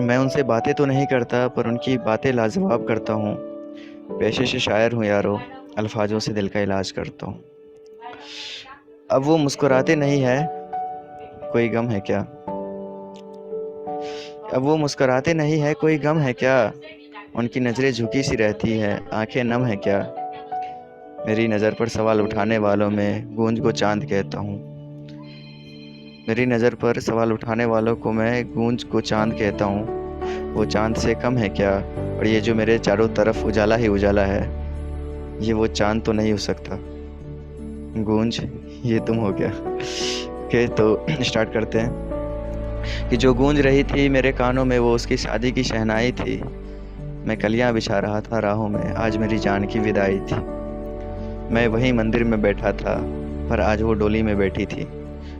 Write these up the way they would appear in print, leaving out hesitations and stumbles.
मैं उनसे बातें तो नहीं करता पर उनकी बातें लाजवाब करता हूँ। पेशे से शायर हूँ यारो, अल्फाजों से दिल का इलाज करता हूँ। अब वो मुस्कुराते नहीं है, कोई गम है क्या? अब वो मुस्कुराते नहीं है, कोई गम है क्या? उनकी नज़रें झुकी सी रहती है, आंखें नम है क्या? मेरी नज़र पर सवाल उठाने वालों में गूंज को चांद कहता हूँ। मेरी नज़र पर सवाल उठाने वालों को मैं गूंज को चांद कहता हूँ। वो चांद से कम है क्या? और ये जो मेरे चारों तरफ उजाला ही उजाला है, ये वो चांद तो नहीं हो सकता। गूंज, ये तुम हो गया। ओके, तो स्टार्ट करते हैं कि जो गूंज रही थी मेरे कानों में वो उसकी शादी की शहनाई थी। मैं कलियां बिछा रहा था राहों में, आज मेरी जान की विदाई थी। मैं वहीं मंदिर में बैठा था पर आज वो डोली में बैठी थी।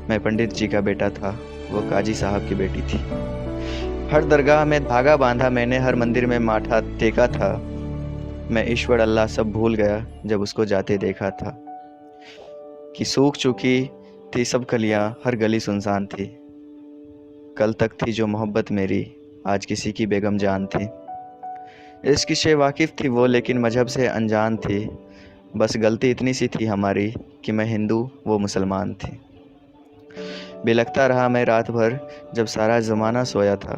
मैं पंडित जी का बेटा था, वो काजी साहब की बेटी थी। हर दरगाह में धागा बांधा मैंने, हर मंदिर में माथा टेका था। मैं ईश्वर अल्लाह सब भूल गया जब उसको जाते देखा था। कि सूख चुकी थी सब कलियां, हर गली सुनसान थी। कल तक थी जो मोहब्बत मेरी, आज किसी की बेगम जान थी। इश्क से वाकिफ़ थी वो लेकिन मजहब से अनजान थी। बस गलती इतनी सी थी हमारी कि मैं हिंदू वो मुसलमान थी। बिलखता रहा मैं रात भर जब सारा ज़माना सोया था।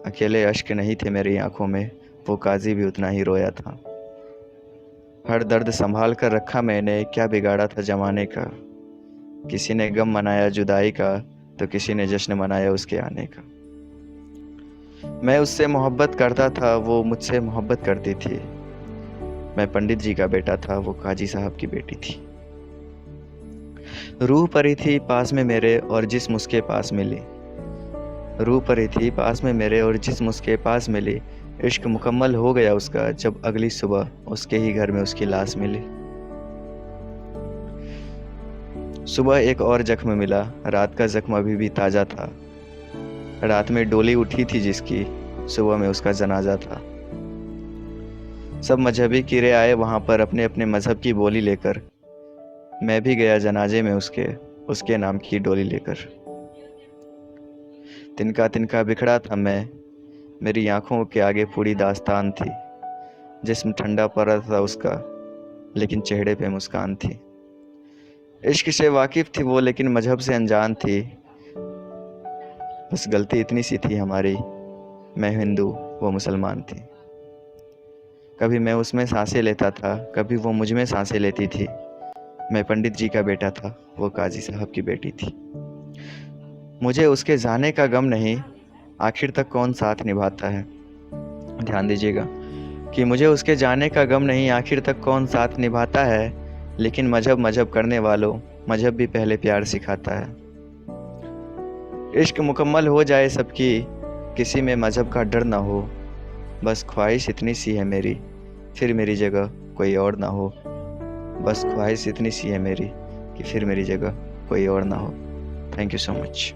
अकेले अश्क नहीं थे मेरी आंखों में, वो काजी भी उतना ही रोया था। हर दर्द संभाल कर रखा मैंने, क्या बिगाड़ा था ज़माने का। किसी ने गम मनाया जुदाई का, तो किसी ने जश्न मनाया उसके आने का। मैं उससे मोहब्बत करता था, वो मुझसे मोहब्बत करती थी। मैं पंडित जी का बेटा था, वो काजी साहब की बेटी थी। रूह परी थी पास में मेरे और जिस्म उसके पास मिली। रूह परी थी पास में मेरे और जिस्म उसके पास मिली। इश्क मुकम्मल हो गया उसका जब अगली सुबह उसके ही घर में उसकी लाश मिली। सुबह एक और जख्म मिला, रात का जख्म अभी भी ताज़ा था। रात में डोली उठी थी जिसकी, सुबह में उसका जनाजा था। सब मजहबी कीड़े आए वहाँ पर अपने अपने मज़हब की बोली लेकर। मैं भी गया जनाजे में उसके नाम की डोली लेकर। तिनका तिनका बिखड़ा था मैं, मेरी आंखों के आगे पूरी दास्तान थी। जिस्म ठंडा पड़ा था उसका, लेकिन चेहरे पे मुस्कान थी। इश्क से वाकिफ़ थी वो लेकिन मजहब से अनजान थी। बस गलती इतनी सी थी हमारी, मैं हिंदू वो मुसलमान थी। कभी मैं उसमें सांसें लेता था, कभी वो मुझ में सांसें लेती थी। मैं पंडित जी का बेटा था, वो काजी साहब की बेटी थी। मुझे उसके जाने का गम नहीं, आखिर तक कौन साथ निभाता है। ध्यान दीजिएगा कि मुझे उसके जाने का गम नहीं, आखिर तक कौन साथ निभाता है। लेकिन मजहब मजहब करने वालों, मजहब भी पहले प्यार सिखाता है। इश्क मुकम्मल हो जाए सबकी, किसी में मजहब का डर ना हो। बस ख्वाहिश इतनी सी है मेरी, फिर मेरी जगह कोई और ना हो। बस ख्वाहिश इतनी सी है मेरी कि फिर मेरी जगह कोई और ना हो। Thank you so much.